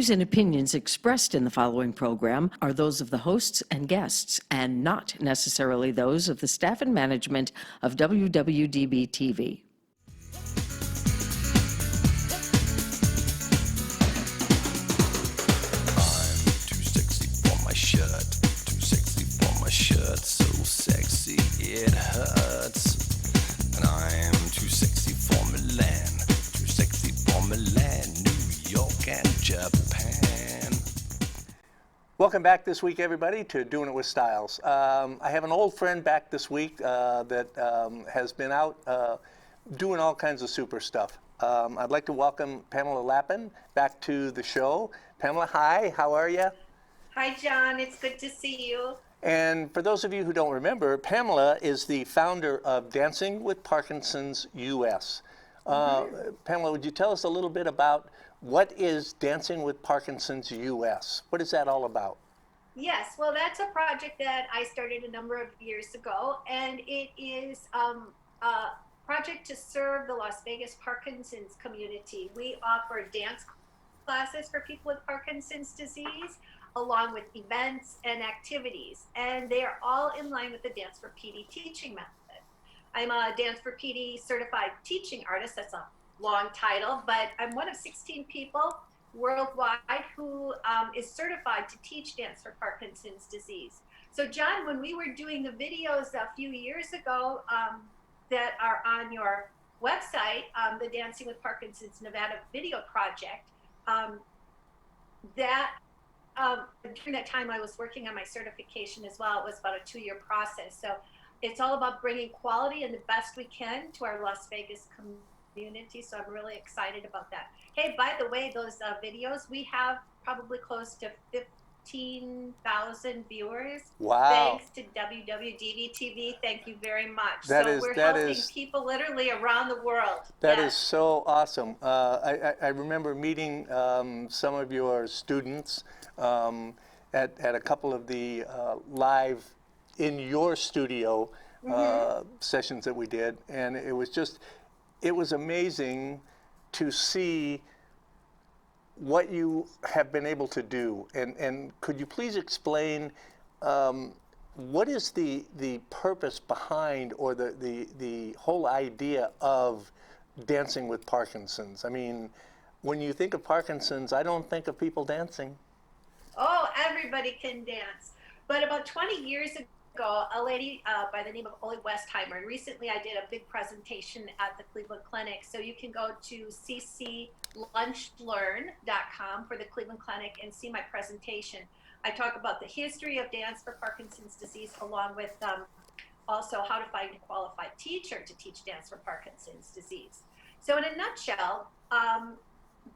views and opinions expressed in the following program are those of the hosts and guests, and not necessarily those of the staff and management of WWDB-TV. So sexy it hurts, and I'm too sexy for Milan, too sexy for Milan, New York and Japan. Welcome back this week, everybody, to Doing It with Styles. I have an old friend back this week that has been out doing all kinds of super stuff. I'd like to welcome Pamela Lappen back to the show. Pamela, hi, how are you? Hi, John. It's good to see you. And for those of you who don't remember, Pamela is the founder of Dancing with Parkinsons US. Pamela, would you tell us a little bit about what is Dancing with Parkinsons US? What is that all about? Yes, well, that's a project that I started a number of years ago, and it is a project to serve the Las Vegas Parkinson's community. We offer dance classes for people with Parkinson's disease, along with events and activities, and they are all in line with the Dance for PD teaching method. I'm a Dance for PD certified teaching artist. That's a long title, but I'm one of 16 people worldwide who is certified to teach Dance for Parkinson's disease. So John, when we were doing the videos a few years ago that are on your website, the Dancing with Parkinson's Nevada video project, during that time I was working on my certification as well. It was about a 2-year process. So it's all about bringing quality and the best we can to our Las Vegas community. So I'm really excited about that. Hey, by the way, those videos, we have probably close to 15,000 viewers. Wow. Thanks to WWDBTV. Thank you very much. We're that helping is people literally around the world. That is so awesome. I remember meeting some of your students at a couple of the live in your studio sessions that we did, and it was amazing to see what you have been able to do. And could you please explain what is the purpose behind, or the whole idea of Dancing with Parkinson's? I mean, when you think of Parkinson's, I don't think of people dancing. Oh, everybody can dance. But about 20 years ago, a lady by the name of Oli Westheimer, and recently I did a big presentation at the Cleveland Clinic, so you can go to cclunchlearn.com for the Cleveland Clinic and see my presentation. I talk about the history of Dance for Parkinson's disease, along with also how to find a qualified teacher to teach Dance for Parkinson's disease. So in a nutshell,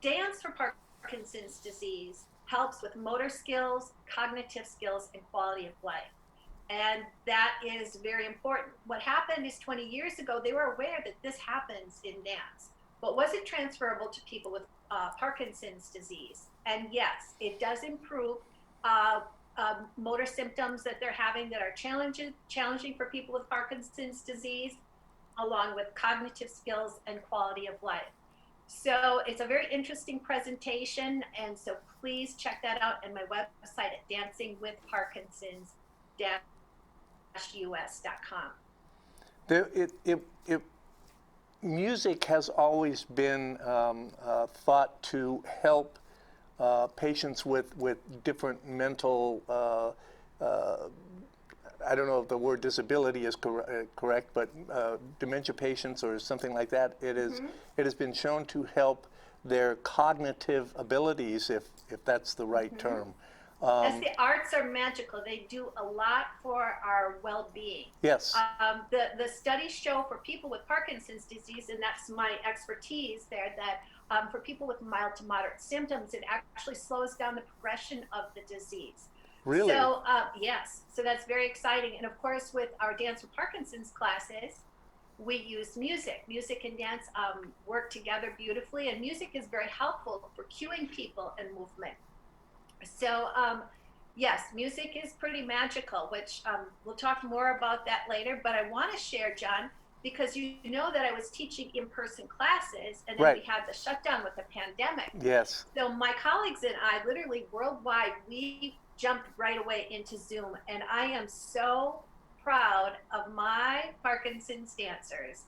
Dance for Parkinson's disease helps with motor skills, cognitive skills, and quality of life. And that is very important. What happened is 20 years ago, they were aware that this happens in dance, but was it transferable to people with Parkinson's disease? And yes, it does improve motor symptoms that they're having that are challenging for people with Parkinson's disease, along with cognitive skills and quality of life. So it's a very interesting presentation, and so please check that out on my website at dancingwithparkinsons-us.com. Music has always been thought to help patients with different mental, I don't know if the word disability is correct, but dementia patients or something like that. It has been shown to help their cognitive abilities, if that's the right term. Yes, the arts are magical. They do a lot for our well-being. Yes. The studies show for people with Parkinson's disease, and that's my expertise there, that for people with mild to moderate symptoms, it actually slows down the progression of the disease. Really? So, yes. So that's very exciting. And of course, with our Dance for Parkinson's classes, we use music. Music and dance work together beautifully, and music is very helpful for cueing people in movement. So, yes, music is pretty magical, which we'll talk more about that later. But I want to share, John, because you know that I was teaching in-person classes, and then Right. we had the shutdown with the pandemic. Yes. So my colleagues and I, literally worldwide, we jumped right away into Zoom, and I am so proud of my Parkinson's dancers.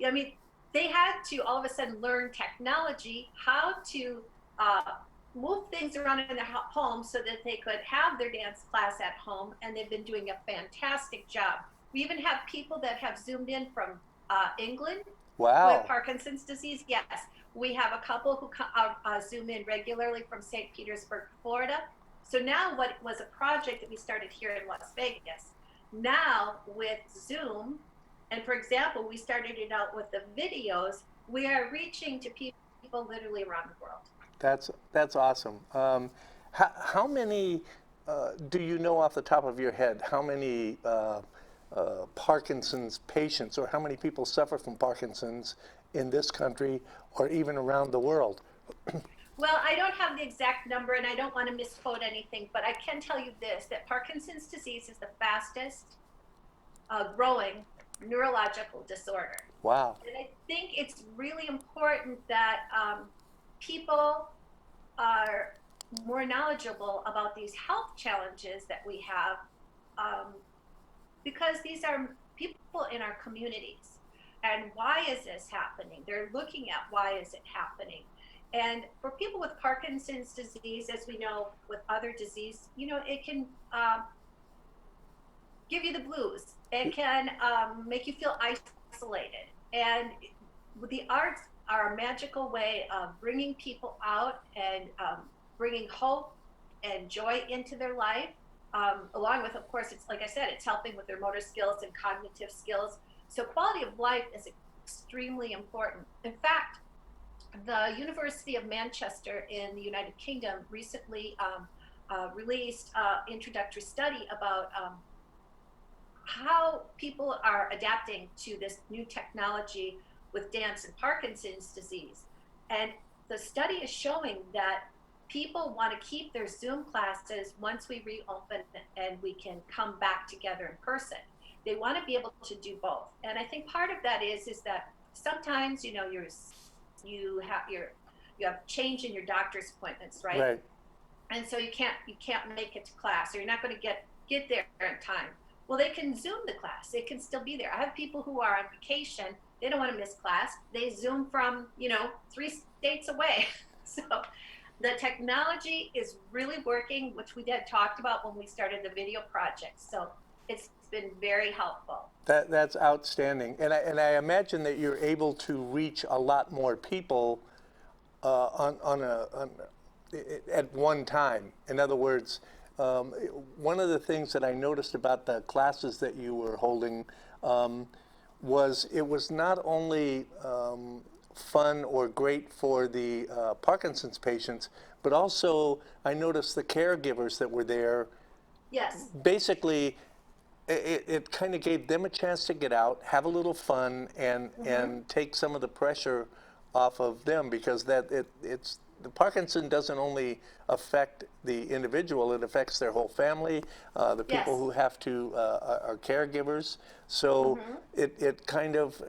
I mean, they had to all of a sudden learn technology, how to uh, move things around in their home so that they could have their dance class at home, and they've been doing a fantastic job. We even have people that have Zoomed in from England who have Wow. Parkinson's disease. Yes, we have a couple who Zoom in regularly from St. Petersburg, Florida. So now, what was a project that we started here in Las Vegas, now with Zoom, and for example, we started it out with the videos, we are reaching to people literally around the world. That's awesome. How many do you know off the top of your head? How many Parkinson's patients, or how many people suffer from Parkinson's in this country, or even around the world? Well, I don't have the exact number, and I don't want to misquote anything, but I can tell you this, that Parkinson's disease is the fastest growing neurological disorder. Wow. And I think it's really important that people are more knowledgeable about these health challenges that we have, because these are people in our communities. And why is this happening? They're looking at why is it happening. And for people with Parkinson's disease, as we know with other disease, it can give you the blues. It can make you feel isolated. And the arts are a magical way of bringing people out and bringing hope and joy into their life. Along with, of course, it's like I said, it's helping with their motor skills and cognitive skills. So quality of life is extremely important. In fact, the University of Manchester in the United Kingdom recently released an introductory study about how people are adapting to this new technology with dance and Parkinson's disease. And the study is showing that people want to keep their Zoom classes once we reopen and we can come back together in person. They want to be able to do both. And I think part of that is that sometimes, you have change in your doctor's appointments, right? Right. And so you can't make it to class, or you're not going to get there in time. Well, they can Zoom the class. It can still be there. I have people who are on vacation. They don't want to miss class. They Zoom from 3 states away. So the technology is really working, which we had talked about when we started the video project. So it's been very helpful. That's outstanding, and I imagine that you're able to reach a lot more people at one time. In other words, one of the things that I noticed about the classes that you were holding was it was not only fun or great for the Parkinson's patients, but also I noticed the caregivers that were there. Yes. Basically, it kind of gave them a chance to get out, have a little fun, and take some of the pressure off of them, because it's the Parkinson doesn't only affect the individual, it affects their whole family, the people Yes. who have to are caregivers. So it kind of,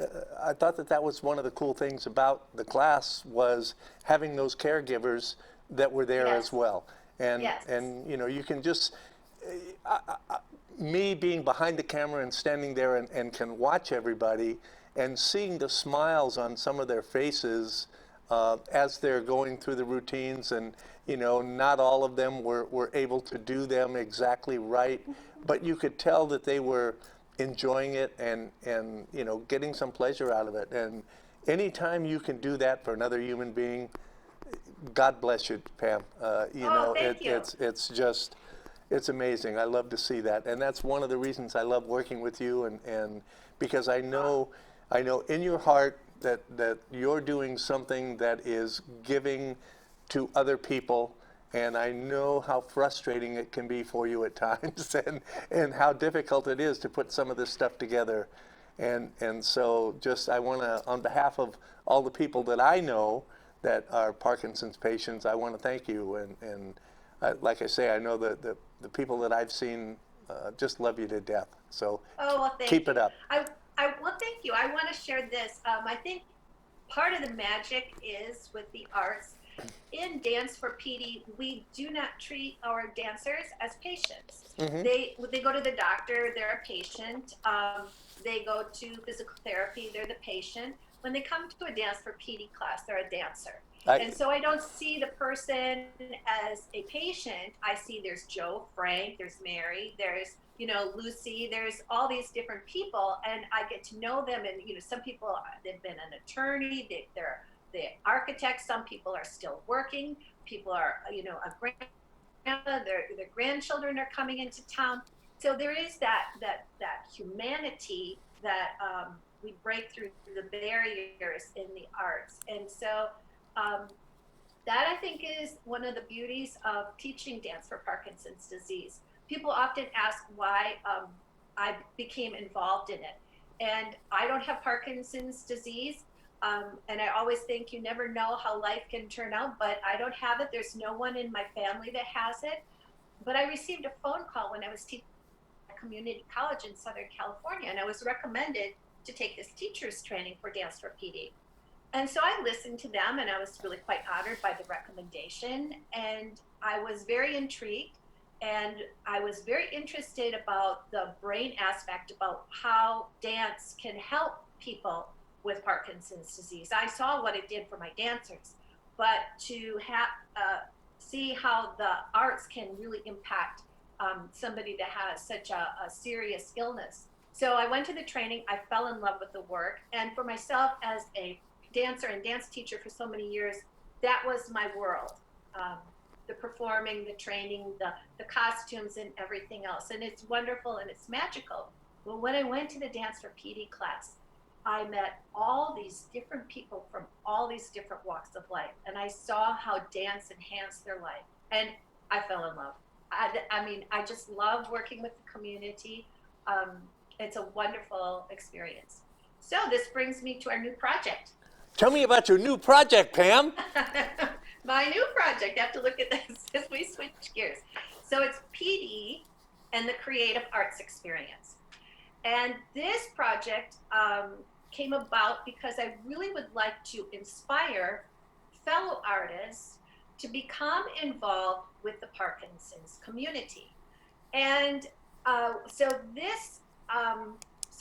I thought that was one of the cool things about the class, was having those caregivers that were there Yes. as well. And Yes. you can just, me being behind the camera and standing there and can watch everybody and seeing the smiles on some of their faces as they're going through the routines, and not all of them were able to do them exactly right, but you could tell that they were enjoying it and getting some pleasure out of it. And anytime you can do that for another human being, God bless you, Pam. Thank you. It's amazing. I love to see that, and that's one of the reasons I love working with you, and because I know in your heart that you're doing something that is giving to other people, and I know how frustrating it can be for you at times, and how difficult it is to put some of this stuff together. And so just, I want to, on behalf of all the people that I know that are Parkinson's patients, I want to thank you. And like I say, I know that the people that I've seen just love you to death. So Oh, well, thank keep you. it up. Well, thank you. I want to share this. I think part of the magic is with the arts. In Dance for PD, we do not treat our dancers as patients. They go to the doctor, they're a patient. They go to physical therapy, they're the patient. When they come to a Dance for PD class, they're a dancer. And so I don't see the person as a patient. I see there's Joe, Frank, there's Mary, there's, Lucy, there's all these different people, and I get to know them. And, some people, they've been an attorney, they're the architects, some people are still working, people are, a grandma, their grandchildren are coming into town. So there is that humanity that we break through the barriers in the arts. And so that I think is one of the beauties of teaching dance for Parkinson's disease. People often ask why I became involved in it. And I don't have Parkinson's disease. And I always think you never know how life can turn out, but I don't have it. There's no one in my family that has it. But I received a phone call when I was teaching at a community college in Southern California, and I was recommended to take this teacher's training for Dance for PD. And so I listened to them, and I was really quite honored by the recommendation. And I was very intrigued, and I was very interested about the brain aspect, about how dance can help people with Parkinson's disease. I saw what it did for my dancers, but to see how the arts can really impact somebody that has such a serious illness. So I went to the training, I fell in love with the work, and for myself as a dancer and dance teacher for so many years, that was my world. The performing, the training, the costumes, and everything else. And it's wonderful and it's magical. Well, when I went to the Dance for PD class, I met all these different people from all these different walks of life, and I saw how dance enhanced their life, and I fell in love. I mean, I just love working with the community. It's a wonderful experience. So this brings me to our new project. Tell me about your new project, Pam. My new project, I have to look at this as we switch gears. So it's PD and the Creative Arts Experience. And this project came about because I really would like to inspire fellow artists to become involved with the Parkinson's community. And so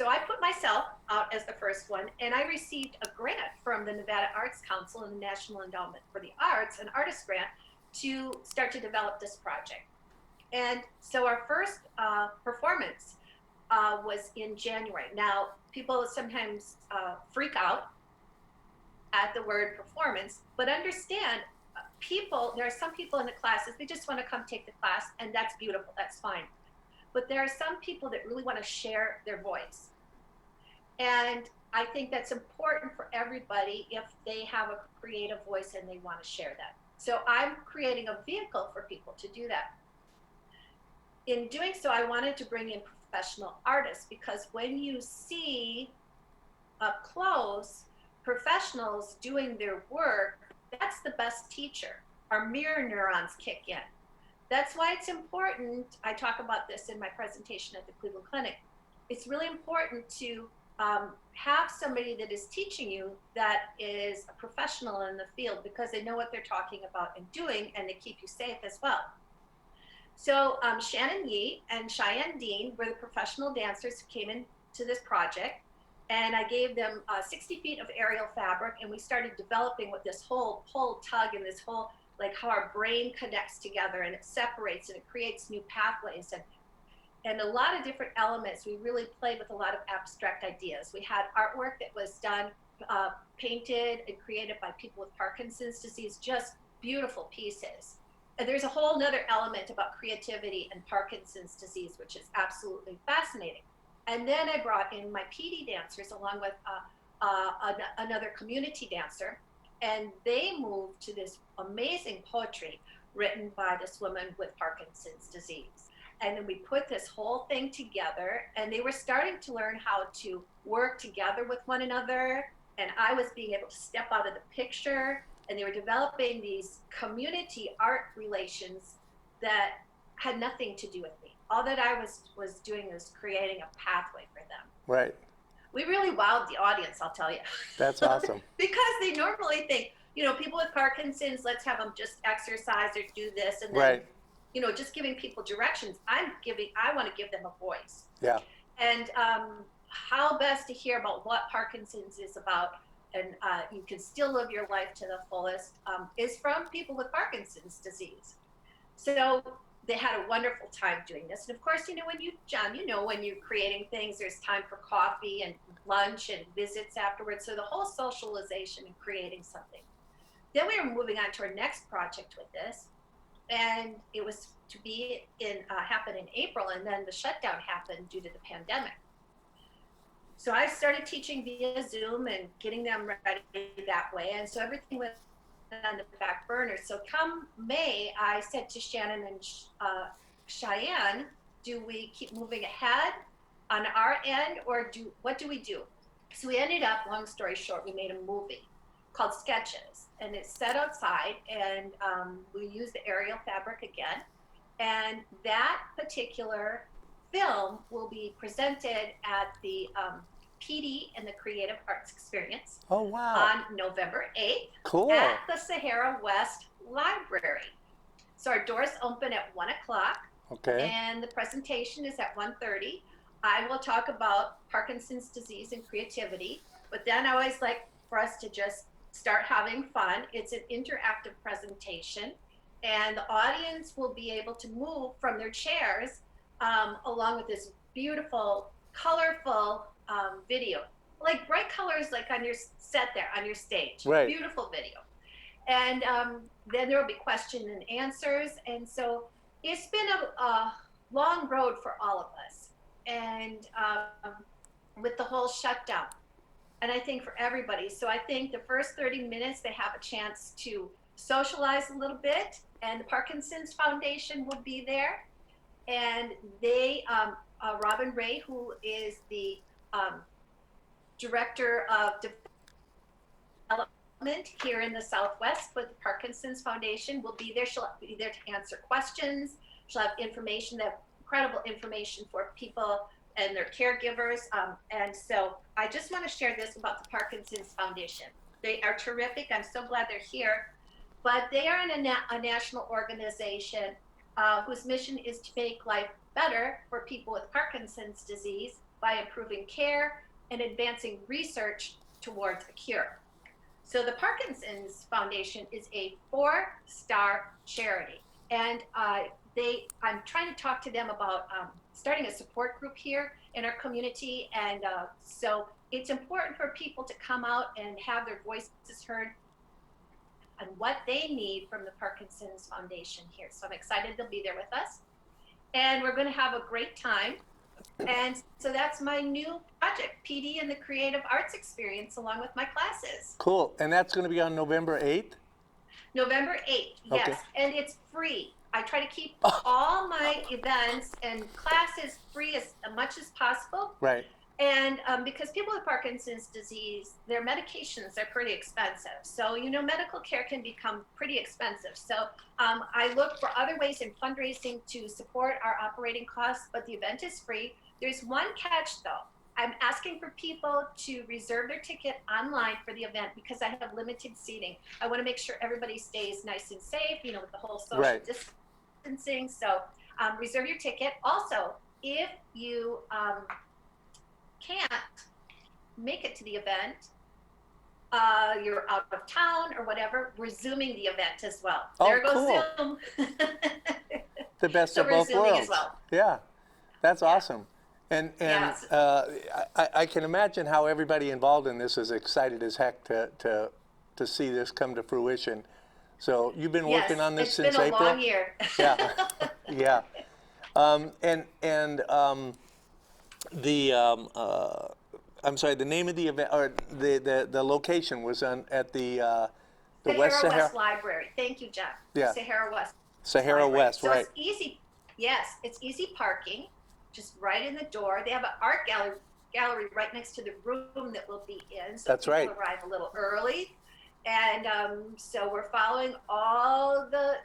I put myself out as the first one, and I received a grant from the Nevada Arts Council and the National Endowment for the Arts, an artist grant, to start to develop this project. And so our first performance was in January. Now, people sometimes freak out at the word performance, but understand there are some people in the classes, they just want to come take the class, and that's beautiful, that's fine. But there are some people that really want to share their voice. And I think that's important for everybody if they have a creative voice and they want to share that. So I'm creating a vehicle for people to do that. In doing so, I wanted to bring in professional artists, because when you see up close professionals doing their work, that's the best teacher. Our mirror neurons kick in. That's why it's important. I talk about this in my presentation at the Cleveland Clinic. It's really important to have somebody that is teaching you that is a professional in the field, because they know what they're talking about and doing, and they keep you safe as well. So Shannon Yee and Cheyenne Dean were the professional dancers who came into this project, and I gave them 60 feet of aerial fabric, and we started developing with this whole pull, tug, and this whole, like how our brain connects together and it separates and it creates new pathways and a lot of different elements. We really played with a lot of abstract ideas. We had artwork that was done, painted and created by people with Parkinson's disease, just beautiful pieces. And there's a whole nother element about creativity and Parkinson's disease, which is absolutely fascinating. And then I brought in my PD dancers along with another community dancer, and they moved to this amazing poetry written by this woman with Parkinson's disease. And then we put this whole thing together, and they were starting to learn how to work together with one another, and I was being able to step out of the picture, and they were developing these community art relations that had nothing to do with me. All that I was doing was creating a pathway for them. Right. we really wowed the audience, I'll tell you. That's awesome. Because they normally think, people with Parkinson's, let's have them just exercise or do this, and then, Right. just giving people directions. I want to give them a voice. Yeah. And how best to hear about what Parkinson's is about, and you can still live your life to the fullest, is from people with Parkinson's disease. So they had a wonderful time doing this. And of course, John, when you're creating things, there's time for coffee and lunch and visits afterwards. So the whole socialization and creating something. Then we were moving on to our next project with this. And it was to be happen in April, and then the shutdown happened due to the pandemic. So I started teaching via Zoom and getting them ready that way. And so everything went on the back burner. So come May, I said to Shannon and Cheyenne, do we keep moving ahead on our end, or what do we do? So we ended up, long story short, we made a movie called Sketches, and it's set outside, and we used the aerial fabric again. And that particular film will be presented at the PD and the Creative Arts Experience. Oh, wow. On November 8th. Cool. At the Sahara West Library. So our doors open at 1 o'clock. Okay. And the presentation is at 1:30. I will talk about Parkinson's disease and creativity, but then I always like for us to just start having fun. It's an interactive presentation, and the audience will be able to move from their chairs along with this beautiful, colorful video, like bright colors, like on your set there, on your stage. Right. Beautiful video. And then there will be question and answers. And so it's been a long road for all of us. And with the whole shutdown, and I think for everybody. So I think the first 30 minutes, they have a chance to socialize a little bit, and the Parkinson's Foundation will be there. And they, Robin Ray, who is the Director of Development here in the Southwest with the Parkinson's Foundation, will be there. She'll be there to answer questions. She'll have information, incredible information for people and their caregivers. And so I just want to share this about the Parkinson's Foundation. They are terrific. I'm so glad they're here. But they are a national organization whose mission is to make life better for people with Parkinson's disease by improving care and advancing research towards a cure. So the Parkinson's Foundation is a 4-star charity. And I'm trying to talk to them about starting a support group here in our community. And so it's important for people to come out and have their voices heard and what they need from the Parkinson's Foundation here. So I'm excited they'll be there with us. And we're going to have a great time. And so that's my new project, PD and the Creative Arts Experience, along with my classes. Cool. And that's going to be on November 8th? November 8th, yes. Okay. And it's free. I try to keep all my events and classes free as much as possible. Right. And because people with Parkinson's disease, their medications are pretty expensive. So, medical care can become pretty expensive. So I look for other ways in fundraising to support our operating costs, but the event is free. There's one catch, though. I'm asking for people to reserve their ticket online for the event because I have limited seating. I want to make sure everybody stays nice and safe, with the whole social distancing. So reserve your ticket. Also, if you can't make it to the event, you're out of town or whatever, we're Zooming the event as well. There goes Zoom. The best so of both worlds. As well. Yeah, that's awesome. And yes. I can imagine how everybody involved in this is excited as heck to see this come to fruition. So you've been working on this since April? It's been a long year. Yeah, yeah. I'm sorry, the name of the event, or the location was at the West Sahara West Library. Thank you, John. Yeah. Sahara West. Sahara Library. West, so right. It's easy. Yes, it's easy parking, just right in the door. They have an art gallery right next to the room that we'll be in. So That's right. People arrive a little early. And so we're following all the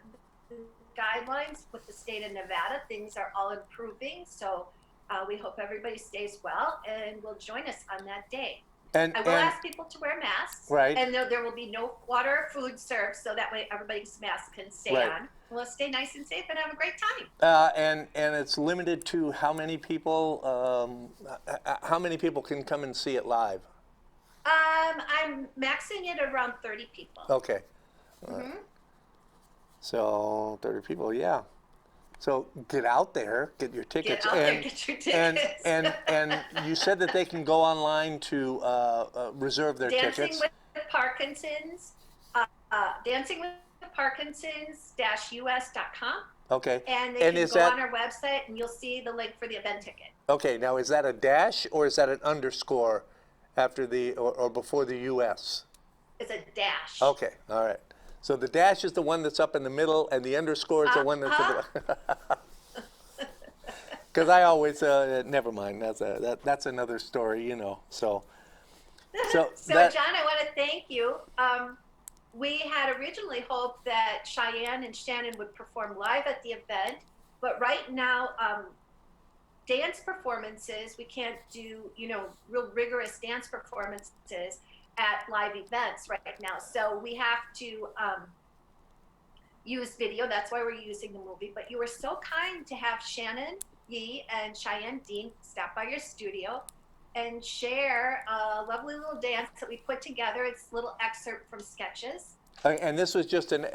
guidelines with the state of Nevada. Things are all improving. So We hope everybody stays well and will join us on that day. And I will ask people to wear masks, right. and there will be no water or food served, so that way everybody's mask can stay Right. on. We'll stay nice and safe and have a great time. And it's limited to how many people? How many people can come and see it live? I'm maxing it around 30 people. Okay. So 30 people, yeah. So get out there, get your tickets, Get out there, get your tickets. and you said that they can go online to reserve their Dancing tickets. with Parkinsons, Dancing with Parkinsons-US.com. Okay. And they can is go that on our website and you'll see the link for the event ticket. okay? Now is that a dash or is that an underscore after the or before the US? It's a dash. Okay. All right. So the dash is the one that's up in the middle, and the underscore is the one that's in the. Because I always never mind. That's another story, you know. So So that, John, I want to thank you. We had originally hoped that Cheyenne and Shannon would perform live at the event, but right now, dance performances, we can't do, real rigorous dance performances at live events right now. So we have to use video. That's why we're using the movie. But you were so kind to have Shannon Yee and Cheyenne Dean stop by your studio and share a lovely little dance that we put together. It's a little excerpt from sketches. and this was just an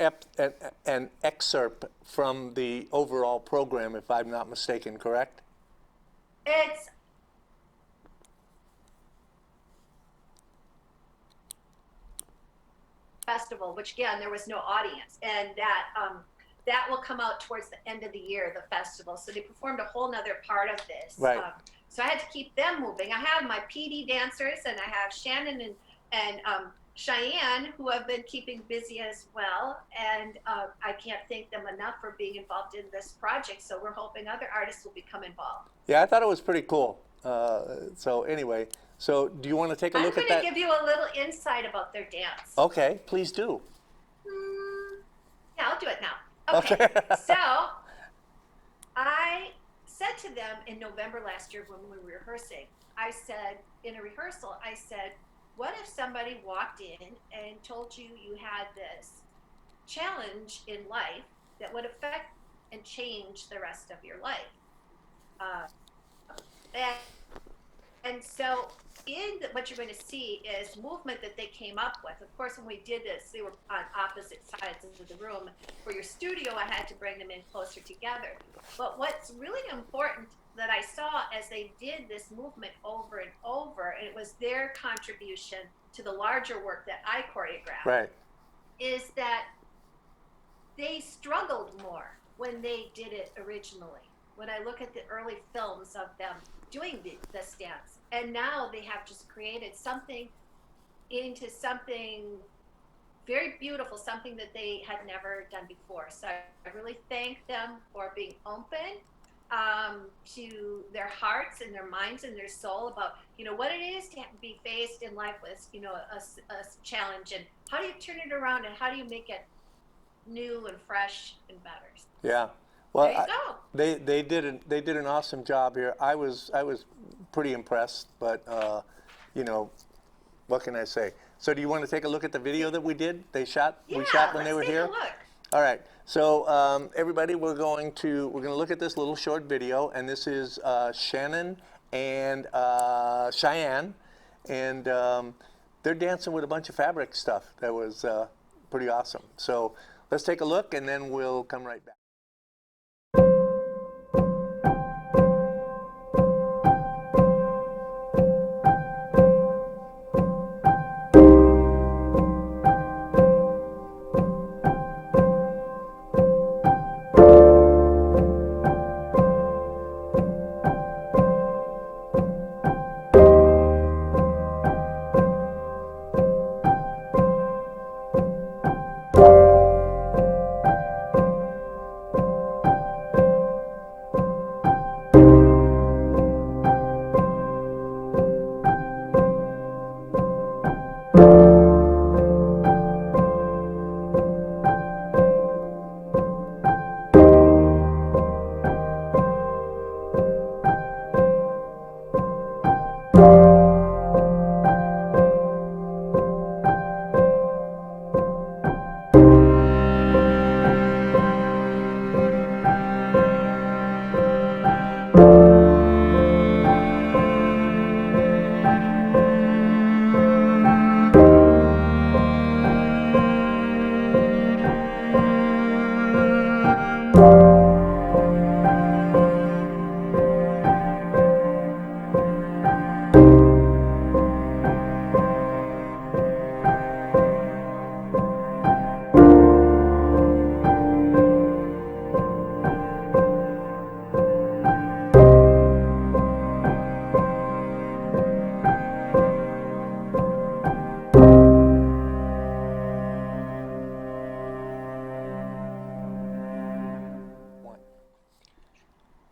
excerpt from the overall program, if I'm not mistaken, correct? It's festival, which again, there was no audience, and that will come out towards the end of the year, the festival. So they performed a whole nother part of this. Right. So I had to keep them moving. I have my PD dancers, and I have Shannon and Cheyenne, who have been keeping busy as well. And I can't thank them enough for being involved in this project. So we're hoping other artists will become involved. Yeah, I thought it was pretty cool. So anyway, so do you want to take a I'm look going at that? to give you a little insight about their dance. Okay, please do. Yeah, I'll do it now. Okay. So I said to them in November last year when we were rehearsing, I said, in a rehearsal, I said, what if somebody walked in and told you you had this challenge in life that would affect and change the rest of your life? And so what you're going to see is movement that they came up with. Of course, when we did this, they were on opposite sides of the room. For your studio, I had to bring them in closer together. But what's really important that I saw as they did this movement over and over, and it was their contribution to the larger work that I choreographed, Right. is that they struggled more when they did it originally. When I look at the early films of them doing this dance, and now they have just created something into something very beautiful, something that they had never done before. So I really thank them for being open to their hearts and their minds and their soul about, what it is to be faced in life with, a challenge, and how do you turn it around and how do you make it new and fresh and better. Yeah. Well, There you go. they did an awesome job here. I was pretty impressed, but what can I say? So do you want to take a look at the video that we did? We shot when they were here. Let's take a look. All right. So everybody, we're going to look at this little short video, and this is Shannon and Cheyenne, and they're dancing with a bunch of fabric stuff. That was pretty awesome. So let's take a look, and then we'll come right back.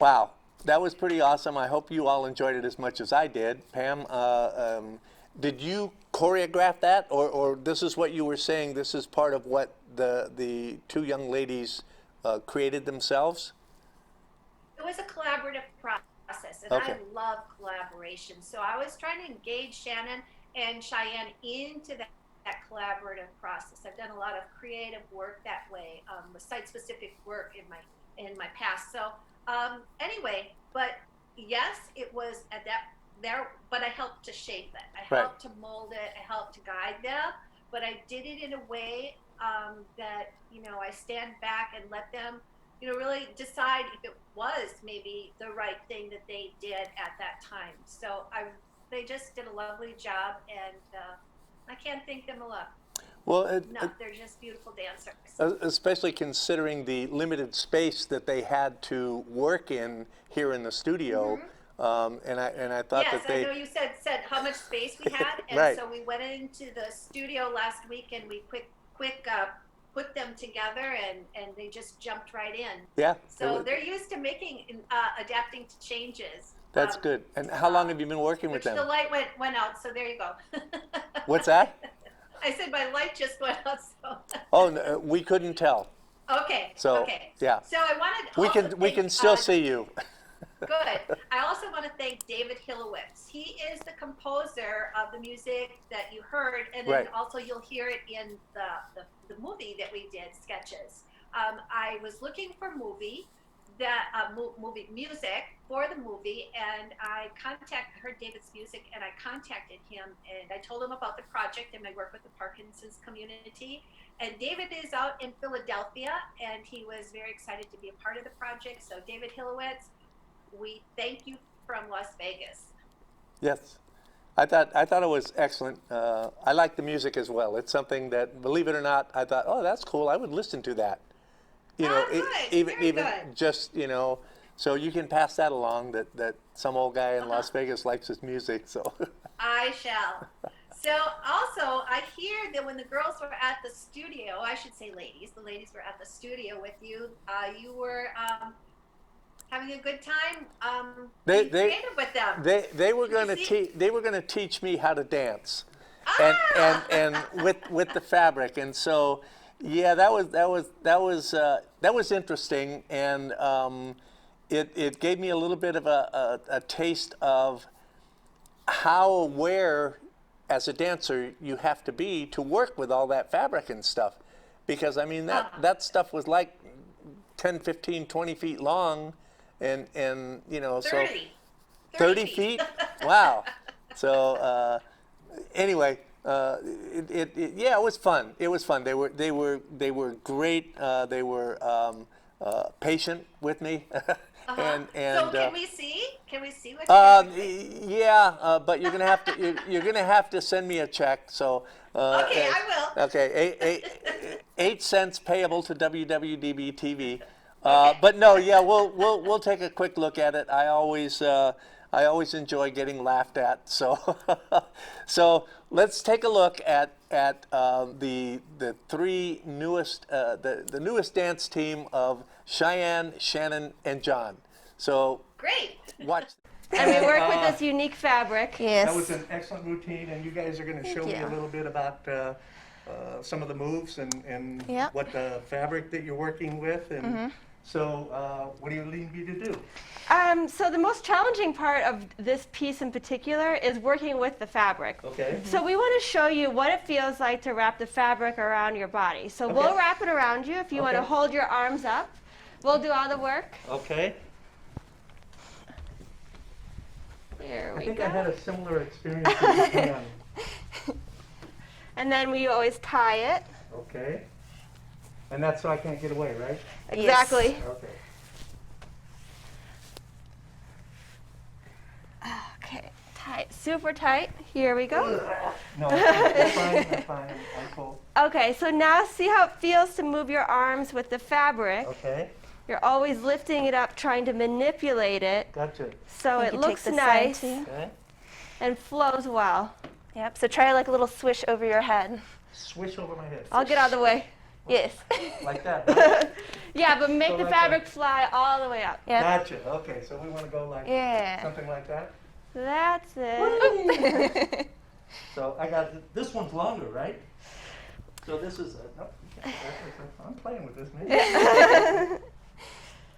Wow, that was pretty awesome. I hope you all enjoyed it as much as I did. Pam, did you choreograph that, or this is what you were saying, this is part of what the two young ladies created themselves? It was a collaborative process, and Okay. I love collaboration. So I was trying to engage Shannon and Cheyenne into that collaborative process. I've done a lot of creative work that way, site-specific work in my past. So anyway, but yes, it was at that there, but I helped to shape it. I Right. helped to mold it. I helped to guide them, but I did it in a way that, you know, I stand back and let them, you know, really decide if it was maybe the right thing that they did at that time. So they just did a lovely job, and I can't thank them enough. Well, No, they're just beautiful dancers. especially considering the limited space that they had to work in here in the studio. And I thought Yes, that they. I know you said how much space we had, and Right. so we went into the studio last week and we quick put them together, and they just jumped right in. Yeah. So they're used to making adapting to changes. That's good. And how long have you been working with The them? light went out, so there you go. What's that? I said my light just went out. So Oh, no, we couldn't tell. okay. So, okay. yeah. So I wanted. We also can we thank, can still see you. Good. I also want to thank David Hillowitz. He is the composer of the music that you heard, and then Right. also you'll hear it in the movie that we did, Sketches. I was looking for movie music for the movie, and I heard David's music, and I contacted him, and I told him about the project and my work with the Parkinson's community. And David is out in Philadelphia, and he was very excited to be a part of the project. So David Hillowitz, we thank you from Las Vegas. Yes. I thought it was excellent. I like the music as well. It's something that, believe it or not, I thought, oh, that's cool. I would listen to that. You know, Good. even Very good. just, you know, so you can pass that along that some old guy in Las Vegas likes his music. So I shall. So also, I hear that when the girls were at the studio, I should say ladies, the ladies were at the studio with you. You were having a good time. Being creative with them. they were going to teach me how to dance, and with the fabric, and so yeah, that was interesting, and it gave me a little bit of a taste of how aware as a dancer you have to be to work with all that fabric and stuff, because I mean that stuff was like 10, 15, 20 feet long, and you know, 30. so 30 feet. Wow. So anyway, it was fun. It was fun. They were great. They were patient with me. And so can we see? Can we see what you're doing? yeah, but you're gonna have to send me a check. So Okay, I will. Okay, 8 cents payable to WWDBTV. But no, yeah, we'll take a quick look at it. I always enjoy getting laughed at. So so let's take a look at the three newest the newest dance team of Cheyenne, Shannon, and John. So Great. watch. And we work with this unique fabric. That was an excellent routine, and you guys are going to show me a you. little bit about some of the moves and Yep. what the fabric that you're working with. And so, what do you need me to do? So the most challenging part of this piece in particular is working with the fabric. Okay. So we want to show you what it feels like to wrap the fabric around your body. So Okay. we'll wrap it around you. If you want to Okay. hold your arms up, we'll do all the work. Okay. Here I we think go. I had a similar experience with Japan. And then we always tie it. Okay. And that's so I can't get away, right? Exactly. Okay. Okay, tight, super tight. Here we go. No, I'm fine. I'm fine. I'm cool. Okay, so now see how it feels to move your arms with the fabric. Okay. You're always lifting it up, trying to manipulate it Gotcha. so You it can looks take this side nice too. Okay. and flows well. Yep, so try like a little swish over your head. Swish over my head. I'll get out of the way. Yes. Like that, right? Yeah, but make So the like fabric fly all the way up. Yep. Gotcha, okay, so we want to go like, Yeah. something like that? That's it. So I got, this one's longer, right? So this is, nope, I'm playing with this, maybe.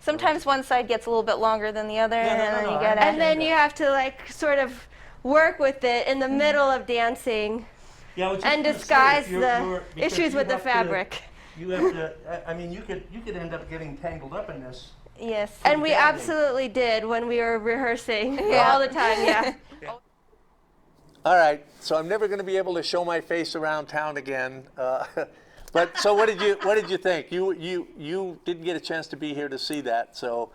Sometimes one side gets a little bit longer than the other, Yeah, no, and then no, you I gotta. And then you have to like sort of work with it in the middle of dancing Yeah, I was just and gonna say, disguise if the because issues you with the have to- fabric. You have to, I mean, you could end up getting tangled up in this. Yes. And we badly. absolutely did when we were rehearsing Yeah. all the time, yeah. All right, so I'm never going to be able to show my face around town again. But so what did you think? You didn't get a chance to be here to see that. So,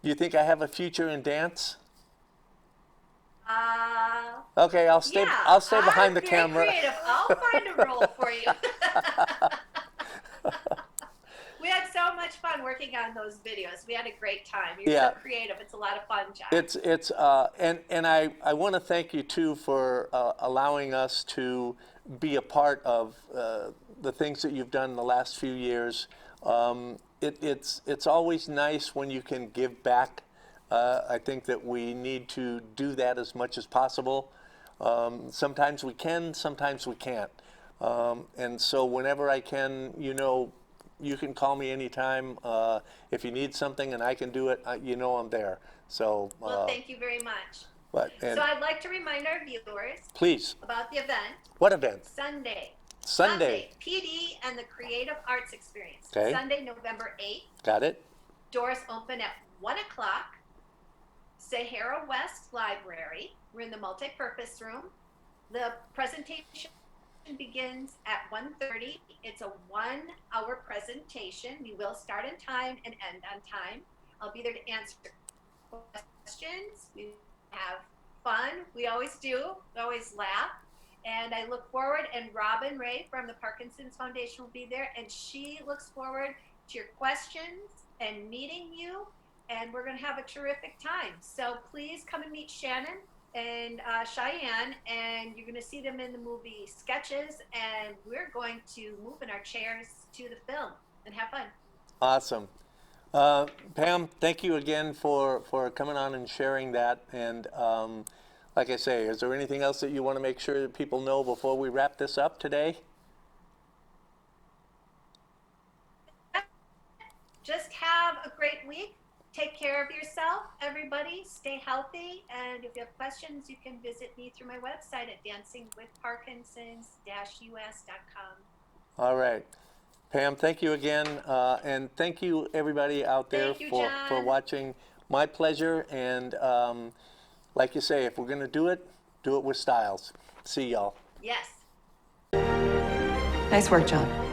do you think I have a future in dance? Okay, I'll stay. Yeah, I'll stay behind I'm the very camera. Creative. I'll find a role for you. We had so much fun working on those videos. We had a great time. You're Yeah. so creative. It's a lot of fun, John. It's and I want to thank you too for allowing us to be a part of the things that you've done in the last few years. It's always nice when you can give back. I think that we need to do that as much as possible. Sometimes we can, sometimes we can't. And so whenever I can, you can call me anytime. If you need something and I can do it, I'm there. So. Well, thank you very much. And So I'd like to remind our viewers please. about the event. What event? Sunday. PD and the Creative Arts Experience. Okay. Sunday, November 8th. Got it? Doors open at 1 o'clock. Sahara West Library. We're in the multi-purpose room. The presentation begins at 1:30. It's a 1-hour presentation. We will start on time and end on time. I'll be there to answer questions. We have fun. We always do. We always laugh. And I look forward, and Robin Ray from the Parkinson's Foundation will be there, and she looks forward to your questions and meeting you, and we're going to have a terrific time. So please come and meet Shannon and Cheyenne, and you're going to see them in the movie Sketches, and we're going to move in our chairs to the film and have fun. Awesome. Pam, thank you again for coming on and sharing that. And like I say, is there anything else that you want to make sure that people know before we wrap this up today? Just have a great week. Take care of yourself, everybody. Stay healthy. And if you have questions, you can visit me through my website at dancingwithparkinsons-us.com. All right. Pam, thank you again. And thank you, everybody out there Thank you, for John. watching. My pleasure. And like you say, if we're going to do it with styles. See y'all. Yes. Nice work, John.